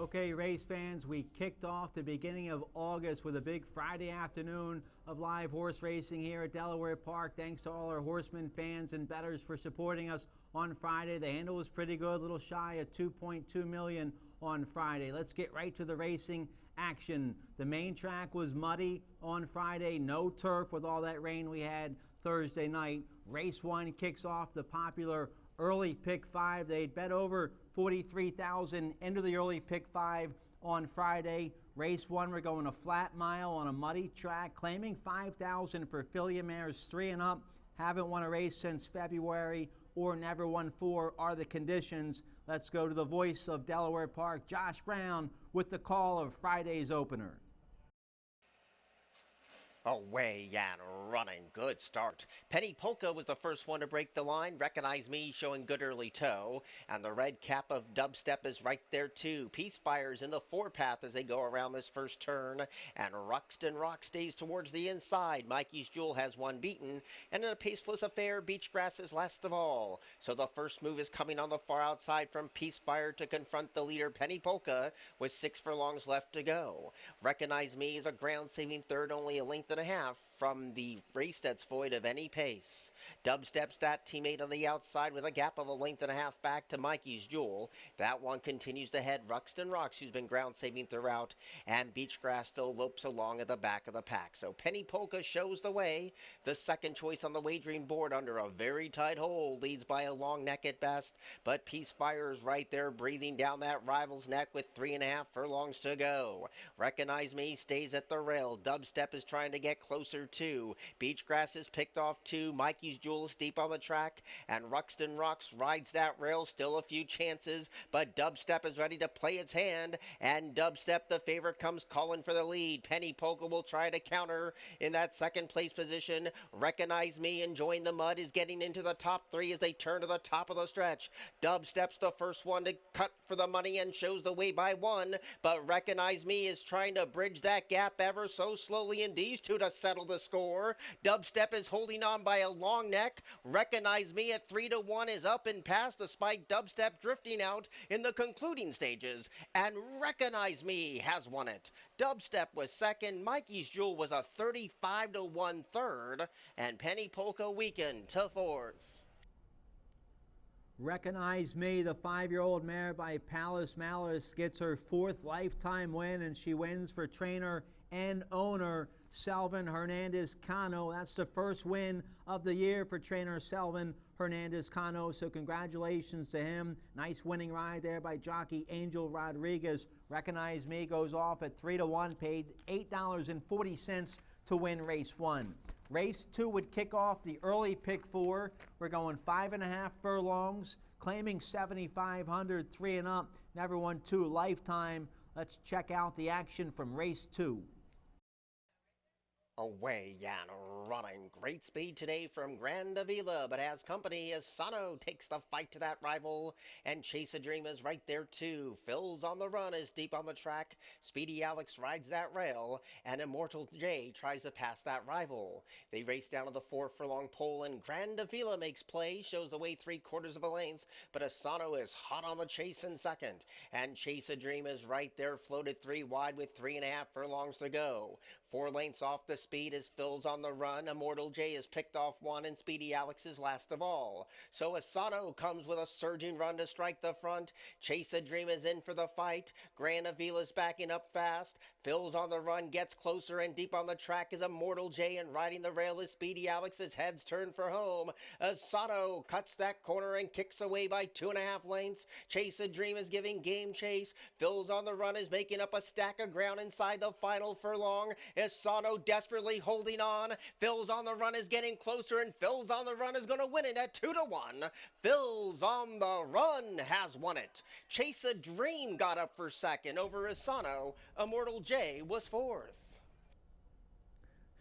Okay, race fans, we kicked off the beginning of August with a big Friday afternoon of live horse racing here at Delaware Park. Thanks to all our horsemen, fans, and bettors for supporting us on Friday. The handle was pretty good, a little shy of $2.2 million on Friday. Let's get right to the racing action. The main track was muddy on Friday, no turf with all that rain we had Thursday night. Race 1 kicks off the popular early pick 5. They'd bet over 43,000 into the early pick 5 on Friday. Race 1, we're going a flat mile on a muddy track, claiming 5,000 for filly mares 3 and up. Haven't won a race since February or never won 4 are the conditions. Let's go to the voice of Delaware Park, Josh Brown, with the call of Friday's opener. Away and running. Good start. Penny Polka was the first one to break the line. Recognize Me showing good early toe. And the red cap of Dubstep is right there too. Peace Fire's in the four-path as they go around this first turn. And Ruxton Rock stays towards the inside. Mikey's Jewel has one beaten. And in a paceless affair, Beachgrass is last of all. So the first move is coming on the far outside from Peace Fire to confront the leader, Penny Polka, with 6 furlongs left to go. Recognize Me is a ground-saving third, only a length and a half from the race that's void of any pace. Dubstep's that teammate on the outside with a gap of a length and a half back to Mikey's Jewel. That one continues to head Ruxton Rocks, who's been ground saving throughout, and Beachgrass still lopes along at the back of the pack. So Penny Polka shows the way. The second choice on the wagering board under a very tight hold, leads by a long neck at best, but Peace Fire is right there breathing down that rival's neck with 3.5 furlongs to go. Recognize Me stays at the rail. Dubstep is trying to get closer to. Beachgrass is picked off 2. Mikey's Jewel is deep on the track, and Ruxton Rocks rides that rail. Still a few chances, but Dubstep is ready to play its hand, and Dubstep, the favorite, comes calling for the lead. Penny Polka will try to counter in that second place position. Recognize Me, enjoying the mud, is getting into the top 3 as they turn to the top of the stretch. Dubstep's the first one to cut for the money and shows the way by 1, but Recognize Me is trying to bridge that gap ever so slowly, and these two to settle the score. Dubstep is holding on by a long neck. Recognize Me at 3-1 is up and past, despite Dubstep drifting out in the concluding stages, and Recognize Me has won it. Dubstep was second, Mikey's Jewel was a 35-1 third, and Penny Polka weakened to fourth. Recognize Me, the 5-year-old mare by Palace Malice, gets her 4th lifetime win, and she wins for trainer and owner Selvin Hernandez Cano. That's the first win of the year for trainer Selvin Hernandez Cano, so congratulations to him. Nice winning ride there by jockey Angel Rodriguez. Recognize Me goes off at 3-1, paid $8.40 to win race 1. Race 2 would kick off the early pick 4. We're going 5.5 furlongs, claiming 7,500, 3 and up. Never won 2 lifetime. Let's check out the action from race 2. Away and running. Great speed today from Grand Avila, but as company as Sano takes the fight to that rival, and Chase a Dream is right there too. Phil's on the run, is deep on the track. Speedy Alex rides that rail, and Immortal J tries to pass that rival. They race down to the 4 furlong pole, and Grand Avila makes play, shows the way 3/4 of a length, but Asano is hot on the chase in second, and Chase a Dream is right there, floated 3 wide with 3.5 furlongs to go. 4 lengths off the speed as Phil's on the run. Immortal J is picked off 1, and Speedy Alex is last of all. So Asano comes with a surging run to strike the front. Chase a Dream is in for the fight. Grand Avila's backing up fast. Phil's on the run, gets closer, and deep on the track is Immortal J, and riding the rail is Speedy Alex as heads turn for home. Asano cuts that corner and kicks away by 2.5 lengths. Chase a Dream is giving game chase. Phil's on the run is making up a stack of ground inside the final furlong. Asano desperately holding on. Phil's on the run is getting closer, and Phil's on the run is going to win it at 2-1. Phil's on the run has won it. Chase a Dream got up for second over Asano. Immortal J was 4th.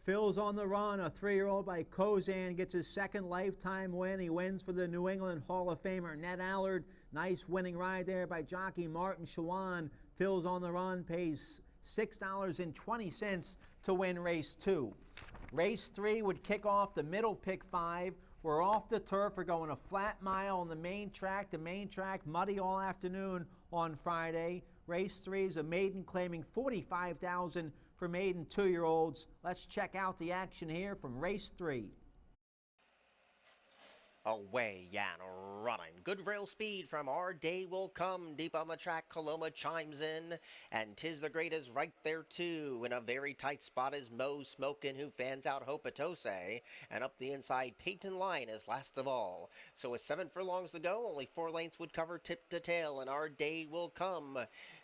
Phil's on the run, a 3-year-old by Kozan, gets his 2nd lifetime win. He wins for the New England Hall of Famer Ned Allard. Nice winning ride there by jockey Martin Shawan. Phil's on the run, pays $6.20 to win race 2. Race 3 would kick off the middle pick 5. We're off the turf. We're going a flat mile on the main track. The main track muddy all afternoon on Friday. Race 3 is a maiden claiming $45,000 for maiden 2-year-olds. Let's check out the action here from race 3. Away and running. Good rail speed from Our Day Will Come. Deep on the track, Coloma chimes in. And Tis the Great is right there too. In a very tight spot is Mo Smokin', who fans out Hopatose. And up the inside, Peyton Line is last of all. So with 7 furlongs to go, only 4 lengths would cover tip to tail. And Our Day Will Come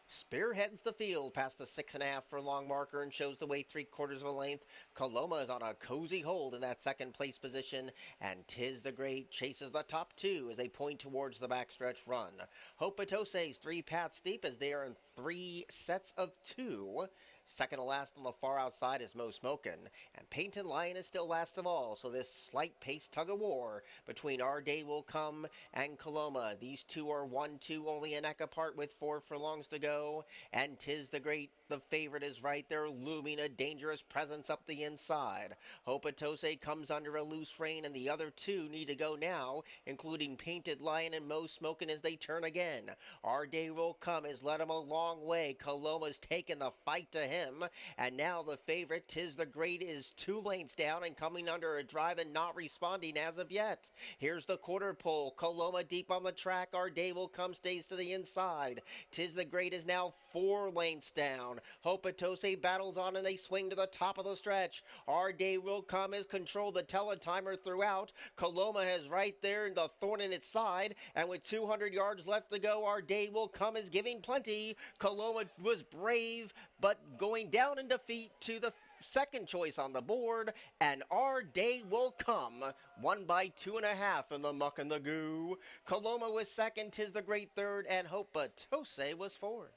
spearheads the field past the 6.5 furlong marker and shows the way 3/4 of a length. Coloma is on a cozy hold in that second place position, and Tis the Great chases the top 2 as they point towards the backstretch run. Hopatose's 3 paths deep as they are in 3 sets of 2. Second to last on the far outside is Mo Smokin', and Painted Lion is still last of all, so this slight pace tug-of-war between Our Day Will Come and Coloma. These two are 1-2, only a neck apart with 4 furlongs to go, and Tis the Great, the favorite, is right there, looming a dangerous presence up the inside. Hopatose comes under a loose rein, and the other 2 need to go now, including Painted Lion and Mo Smokin' as they turn again. Our Day Will Come has led him a long way. Coloma's taken the fight to him. And now the favorite, Tis the Great, is 2 lengths down and coming under a drive and not responding as of yet. Here's the quarter pole. Coloma deep on the track. Our Day Will Come stays to the inside. Tis the Great is now 4 lengths down. Hopatose battles on and they swing to the top of the stretch. Our Day Will Come has controlled the teletimer throughout. Coloma has right there the thorn in its side, and with 200 yards left to go, Our Day Will Come is giving plenty. Coloma was brave, but going down in defeat to the second choice on the board, and Our Day Will Come won by 2.5 in the muck and the goo. Coloma was second, Tis the Great third, and Hopatose was fourth.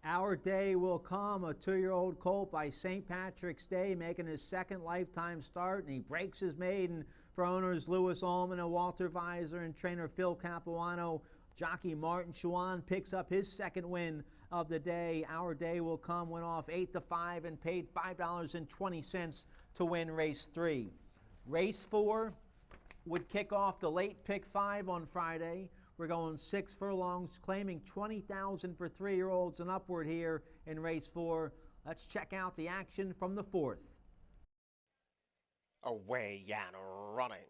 Our Day Will Come, a 2-year-old colt by St. Patrick's Day, making his second lifetime start, and he breaks his maiden for owners Louis Allman and Walter Visor and trainer Phil Capuano. Jockey Martin Chuan picks up his second win of the day. Our Day Will Come went off 8-5 and paid $5.20 to win race 3. Race 4 would kick off the late pick 5 on Friday. We're going 6 furlongs, claiming $20,000 for 3-year-olds and upward here in race 4. Let's check out the action from the 4th. Away and running.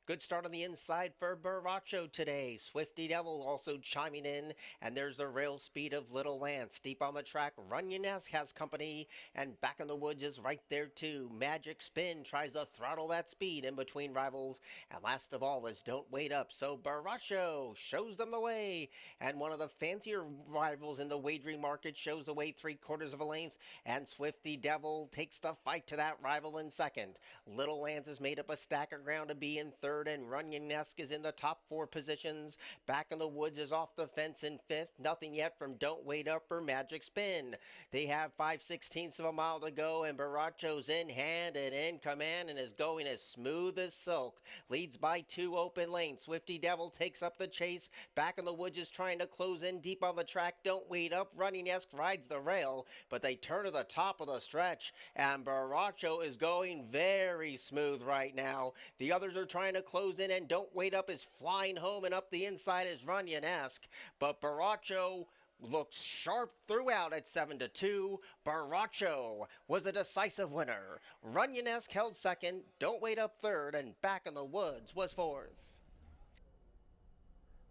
Good start on the inside for Baracho today. Swifty Devil also chiming in, and there's the rail speed of Little Lance. Deep on the track, Runyonesque has company, and Back in the Woods is right there too. Magic Spin tries to throttle that speed in between rivals, and last of all is Don't Wait Up. So Baracho shows them the way, and one of the fancier rivals in the wagering market shows the way 3/4 of a length, and Swifty Devil takes the fight to that rival in second. Little Lance has made up a stack of ground to be in third, and Runyonesque is in the top 4 positions. Back in the Woods is off the fence in 5th. Nothing yet from Don't Wait Up or Magic Spin. They have 5/16 of a mile to go, and Baracho's in hand and in command and is going as smooth as silk. Leads by 2 open lanes. Swifty Devil takes up the chase. Back in the Woods is trying to close in deep on the track. Don't Wait Up. Runyonesque rides the rail, but they turn to the top of the stretch, and Baracho is going very smooth right now. The others are trying to close in, and Don't Wait Up is flying home, and up the inside is Runyonesque. But Baracho looks sharp throughout at 7-2. Baracho was a decisive winner. Runyonesque held second, Don't Wait Up third, and Back in the Woods was fourth.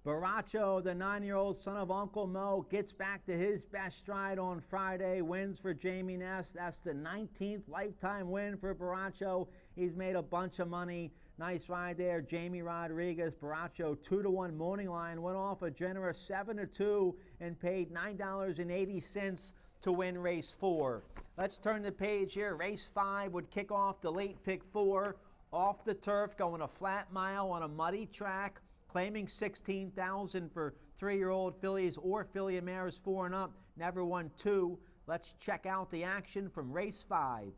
Baracho, the 9-year-old son of Uncle Mo, gets back to his best stride on Friday, wins for Jamie Ness. That's the 19th lifetime win for Baracho. He's made a bunch of money. Nice ride there, Jamie Rodriguez. Baracho 2-1 morning line, went off a generous 7-2 and paid $9.80 to win race 4. Let's turn the page here. Race 5 would kick off the late pick 4 off the turf, going a flat mile on a muddy track, claiming $16,000 for 3-year-old fillies or filly mares 4 and up. Never won 2. Let's check out the action from race 5.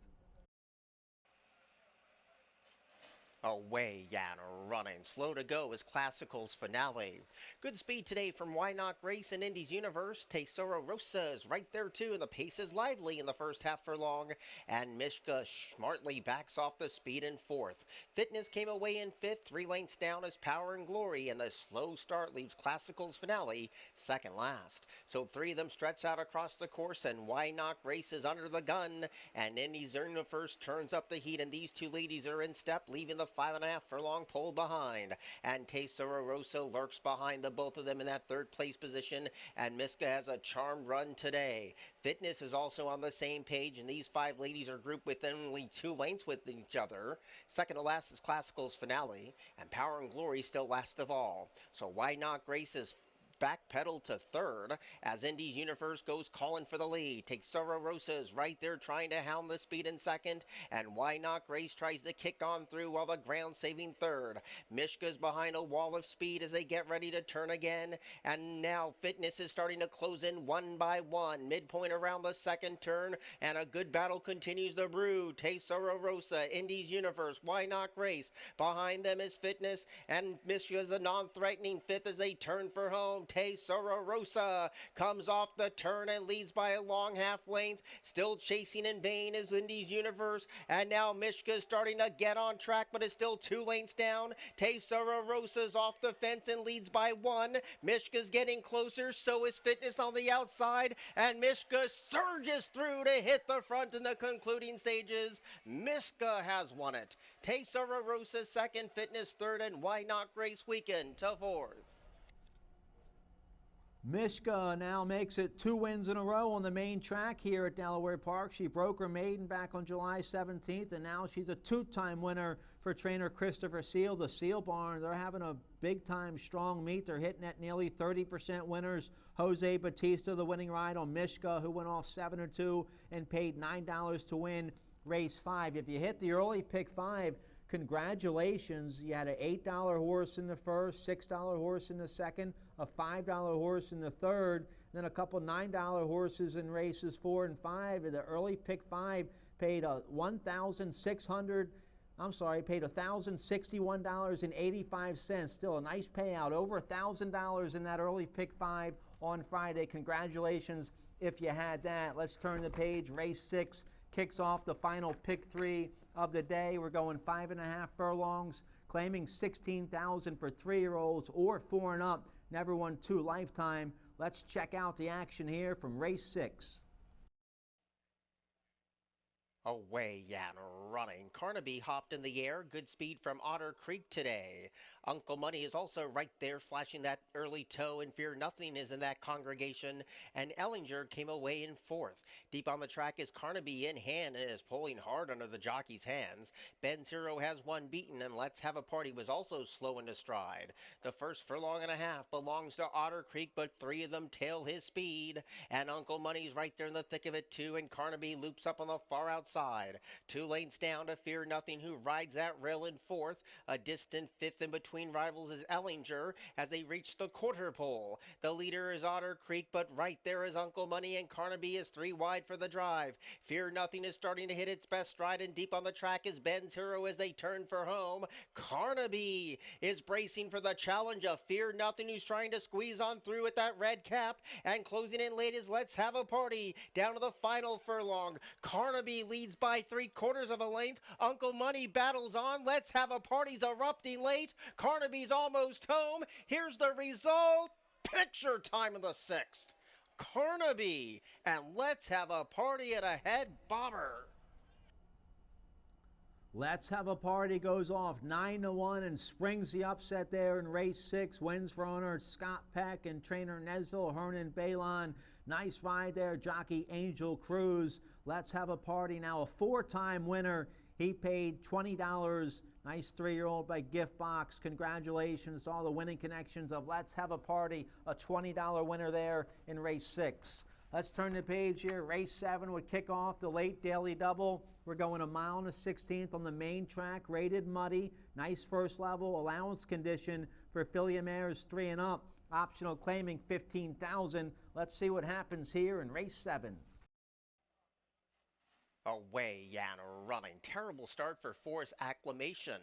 Away and running. Slow to go is Classical's finale. Good speed today from Why Not Race and Indy's Universe. Tesoro Rosa is right there too, and the pace is lively in the first half furlong. And Mishka smartly backs off the speed in fourth. Fitness came away in fifth, 3 lengths down as Power and Glory, and the slow start leaves Classical's finale second last. So 3 of them stretch out across the course, and Why Not Race is under the gun. And Indy's Universe turns up the heat, and these 2 ladies are in step, leaving the 5.5 furlong pole behind. And Tesoro Rosa lurks behind the both of them in that third place position, and Miska has a charmed run today. Fitness is also on the same page, and these 5 ladies are grouped with only 2 lengths with each other. Second to last is Classical's finale, and Power and Glory still last of all. So Why Not Grace is backpedal to third as Indy's Universe goes calling for the lead. Tesoro Rosa is right there trying to hound the speed in second, and Why Not Grace tries to kick on through while the ground saving third. Mishka's behind a wall of speed as they get ready to turn again, and now Fitness is starting to close in one by one. Midpoint around the second turn, and a good battle continues to brew. Tesoro Rosa, Indy's Universe, Why Not Grace. Behind them is Fitness, and Mishka's a non-threatening fifth as they turn for home. Tesoro Rosa comes off the turn and leads by a long half length. Still chasing in vain is Indy's Universe, and now Mishka's starting to get on track, but is still 2 lengths down. Tesoro Rosa's off the fence and leads by 1. Mishka's getting closer, so is Fitness on the outside, and Mishka surges through to hit the front in the concluding stages. Mishka has won it. Tesoro Rosa second, Fitness third, and Why Not Grace weakened to fourth. Mishka now makes it 2 wins in a row on the main track here at Delaware Park. She broke her maiden back on July 17th, and now she's a 2-time winner for trainer Christopher Seal. The Seal Barn, they're having a big-time strong meet. They're hitting at nearly 30% winners. Jose Batista, the winning ride on Mishka, who went off 7-2 and paid $9 to win race 5. If you hit the early pick 5, congratulations. You had an $8 horse in the first, $6 horse in the second, a $5 horse in the third, then a couple $9 horses in races 4 and 5. The early pick 5 paid $1,061.85. Still a nice payout, over $1,000 in that early pick 5 on Friday. Congratulations if you had that. Let's turn the page. Race 6 kicks off the final pick 3 of the day. We're going 5.5 furlongs, claiming $16,000 for 3-year-olds or 4 and up. Never won 2 lifetime. Let's check out the action here from race 6. Away and running. Carnaby hopped in the air. Good speed from Otter Creek today. Uncle Money is also right there flashing that early toe, and Fear Nothing is in that congregation, and Ellinger came away in fourth. Deep on the track is Carnaby in hand and is pulling hard under the jockey's hands. Ben's Hero has one beaten, and Let's Have a Party was also slow into stride. The first furlong and a half belongs to Otter Creek, but 3 of them tail his speed, and Uncle Money's right there in the thick of it too, and Carnaby loops up on the far outside. 2 lanes down to Fear Nothing, who rides that rail in fourth. A distant fifth in between rivals is Ellinger as they reach the quarter pole. The leader is Otter Creek, but right there is Uncle Money, and Carnaby is 3 wide for the drive. Fear Nothing is starting to hit its best stride, and deep on the track is Ben's Hero as they turn for home. Carnaby is bracing for the challenge of Fear Nothing, who's trying to squeeze on through with that red cap, and closing in late is Let's Have a Party down to the final furlong. Carnaby leads by 3/4 of a length. Uncle Money battles on. Let's Have a Party's erupting late. Carnaby's almost home. Here's the result. Picture time in the 6th. Carnaby and Let's Have a Party at a head bobber. Let's Have a Party goes off 9-1 and springs the upset there in race 6. Wins for owner Scott Peck and trainer Nesville Hernan Balon. Nice ride there, jockey Angel Cruz. Let's Have a Party, now a 4-time winner. He paid $20. Nice 3-year-old by Gift Box. Congratulations to all the winning connections of Let's Have a Party. A $20 winner there in race 6. Let's turn the page here. Race 7 would kick off the late daily double. We're going 1 mile and a 16th on the main track, rated muddy. Nice first level allowance condition for filly mares 3 and up. Optional claiming $15,000. Let's see what happens here in race 7. Away and running. Terrible start for Force Acclamation.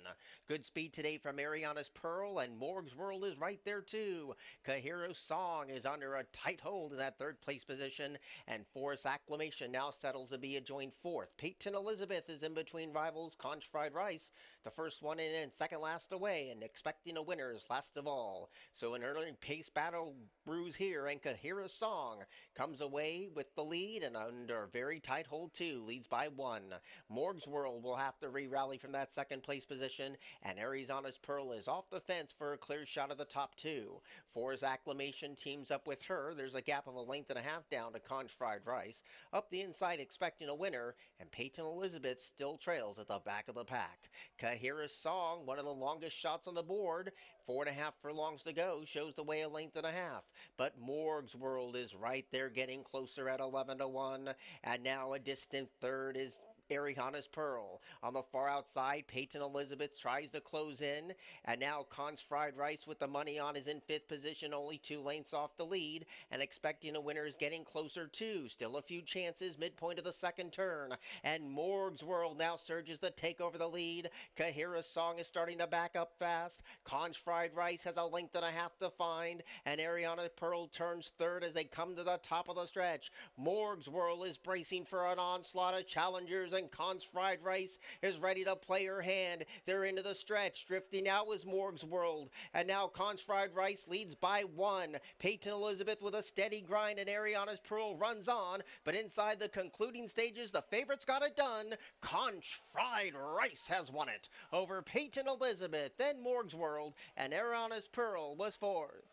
Good speed today from Ariana's Pearl, and Morg's World is right there too. Kahiro's Song is under a tight hold in that third place position, and Force Acclamation now settles to be a joint fourth. Peyton Elizabeth is in between rivals Conch Fried Rice, the first one in and second last away, and expecting a winner is last of all. So an early pace battle brews here, and Kahiro's Song comes away with the lead and under a very tight hold too, leads by one. Morg's World will have to re-rally from that second place position, and Arizona's Pearl is off the fence for a clear shot of the top two. For's Acclamation teams up with her. There's a gap of a length and a half down to Conch Fried Rice. Up the inside expecting a winner, and Peyton Elizabeth still trails at the back of the pack. Kahira's Song, one of the longest shots on the board, 4.5 furlongs to go, shows the way a length and a half. But Morg's World is right there getting closer at 11-1, and now a distant third is Ariana's Pearl. On the far outside, Peyton Elizabeth tries to close in, and now Conch Fried Rice with the money on is in fifth position, only 2 lengths off the lead, and expecting a winner is getting closer too. Still a few chances, midpoint of the second turn, and Morg's World now surges to take over the lead. Kahira's Song is starting to back up fast. Conch Fried Rice has a length and a half to find, and Ariana Pearl turns third as they come to the top of the stretch. Morg's World is bracing for an onslaught of challengers, and Conch Fried Rice is ready to play her hand. They're into the stretch. Drifting out was Morg's World, and now Conch Fried Rice leads by 1. Peyton Elizabeth with a steady grind, and Ariana's Pearl runs on, but inside the concluding stages, the favorites got it done. Conch Fried Rice has won it over Peyton Elizabeth, then Morg's World, and Ariana's Pearl was fourth.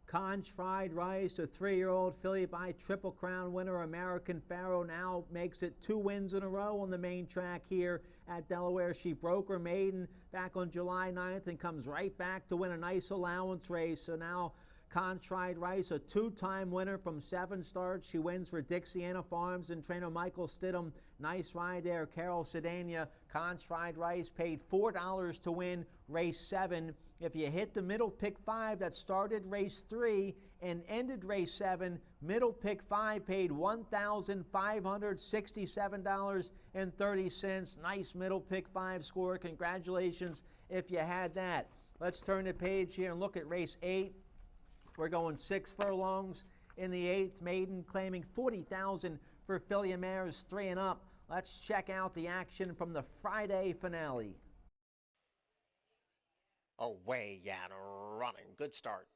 Conch Fried Rice, a 3-year-old filly by Triple Crown winner American Pharaoh, now makes it 2 wins in a row on the main track here at Delaware. She broke her maiden back on July 9th and comes right back to win a nice allowance race. So now Conch Fried Rice, a 2-time winner from 7 starts. She wins for Dixiana Farms and trainer Michael Stidham. Nice ride there, Carol Sedania. Conch Fried Rice paid $4 to win race 7. If you hit the middle pick 5 that started race 3 and ended race 7, middle pick 5 paid $1,567.30. Nice middle pick 5 score. Congratulations if you had that. Let's turn the page here and look at race 8. We're going 6 furlongs in the 8th. Maiden claiming $40,000 for filly mares 3 and up. Let's check out the action from the Friday finale. Away and running. Good start.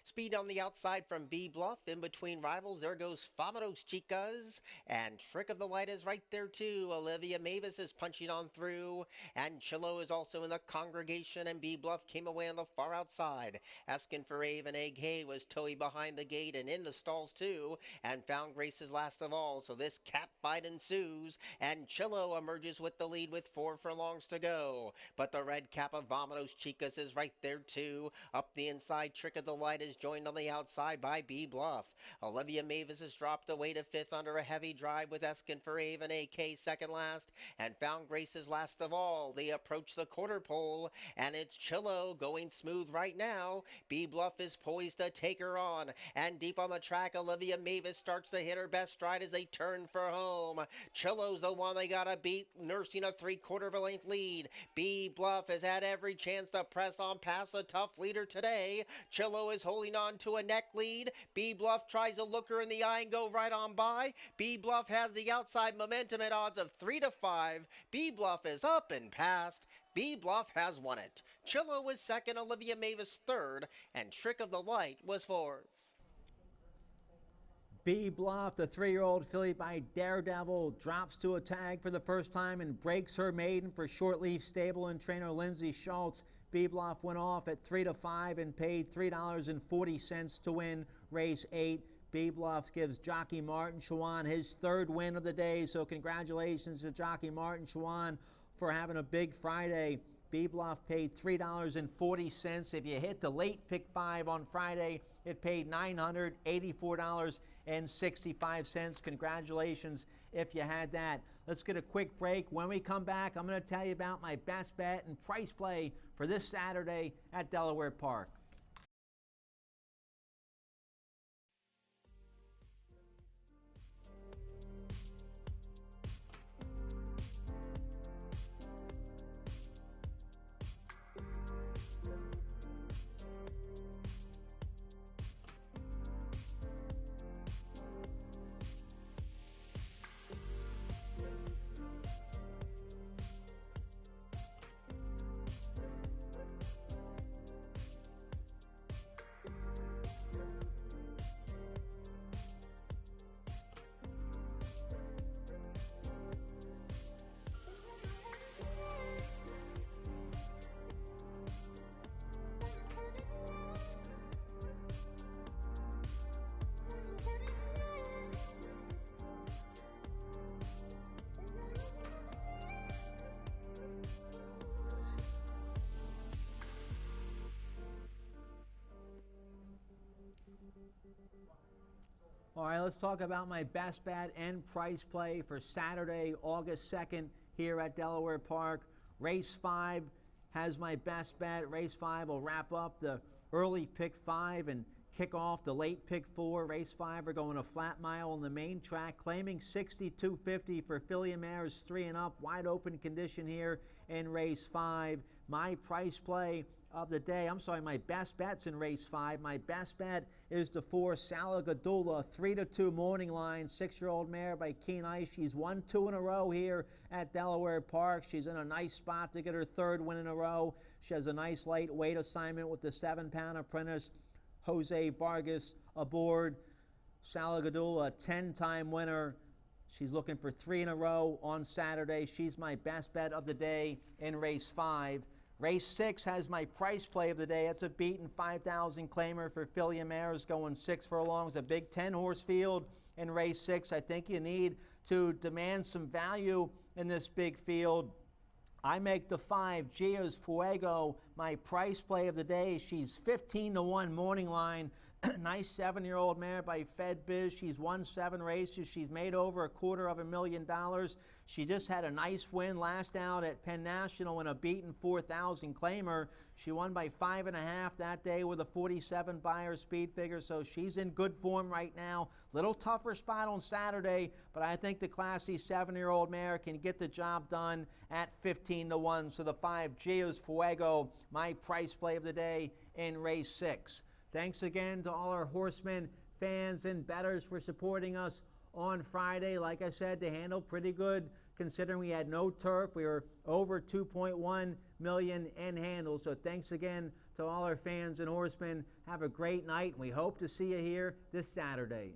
Speed on the outside from B Bluff. In between rivals, there goes Famados Chicas. And Trick of the Light is right there too. Olivia Mavis is punching on through. And Chillo is also in the congregation. And B Bluff came away on the far outside. Asking for Ave and Egg Hay was Toey behind the gate and in the stalls too. And Found Grace is last of all. So this cat fight ensues. And Chillo emerges with the lead with 4 furlongs to go. But the red cap of Vamados Chicas is right there too. Up the inside, Trick of the Light is joined on the outside by B Bluff. Olivia Mavis has dropped away to 5th under a heavy drive with Eskin for Avon AK second last, and Found Grace is last of all. They approach the quarter pole, and it's Chillo going smooth right now. B Bluff is poised to take her on, and deep on the track, Olivia Mavis starts to hit her best stride as they turn for home. Chillo's the one they gotta beat, nursing a 3/4 of a length lead. B Bluff has had every chance to press on past a tough leader today. Chillo is holding on to a neck lead. B Bluff tries to look her in the eye and go right on by. B Bluff has the outside momentum at odds of 3-5. B Bluff is up and past. B Bluff has won it. Chillo was second, Olivia Mavis third, and Trick of the Light was fourth. B Bluff, the 3-year-old filly by Daredevil, drops to a tag for the first time and breaks her maiden for Shortleaf Stable and trainer Lindsay Schultz. B Bluff went off at 3-5 and paid $3.40 to win race 8. B Bluff gives jockey Martin Schwann his 3rd win of the day, so congratulations to jockey Martin Schwann for having a big Friday. B Bluff paid $3.40. If you hit the late pick 5 on Friday, it paid $984.65. Congratulations if you had that. Let's get a quick break. When we come back, I'm going to tell you about my best bet and price play for this Saturday at Delaware Park. All right, let's talk about my best bet and price play for Saturday, August 2nd here at Delaware Park. Race 5 has my best bet. Race 5 will wrap up the early pick 5 and kick off the late pick 4. Race 5 are going a flat mile on the main track, claiming 62.50 for filly mares 3 and up. Wide open condition here in race 5. My price play of the day, my best bets in race 5. My best bet is the 4 Salagadula, 3-2 morning line, 6-year-old mare by Keen Ice. She's won 2 in a row here at Delaware Park. She's in a nice spot to get her 3rd win in a row. She has a nice light weight assignment with the 7-pound apprentice Jose Vargas aboard. Salagadula, 10-time winner. She's looking for 3 in a row on Saturday. She's my best bet of the day in race 5. Race 6 has my price play of the day. It's a beaten 5,000 claimer for filly mares going 6 furlongs. A big 10-horse field in race 6. I think you need to demand some value in this big field. I make the 5 Gia's Fuego my price play of the day. She's 15-1 morning line. Nice 7-year-old mare by Fed Biz. She's won 7 races. She's made over $250,000. She just had a nice win last out at Penn National in a beaten 4,000 claimer. She won by 5.5 that day with a 47 buyer speed figure, so she's in good form right now. Little tougher spot on Saturday, but I think the classy 7-year-old mare can get the job done at 15-1. So the 5 Gia's Fuego, my price play of the day in race 6. Thanks again to all our horsemen, fans, and bettors for supporting us on Friday. Like I said, the handle pretty good considering we had no turf. We were over 2.1 million in handles. So thanks again to all our fans and horsemen. Have a great night, and we hope to see you here this Saturday.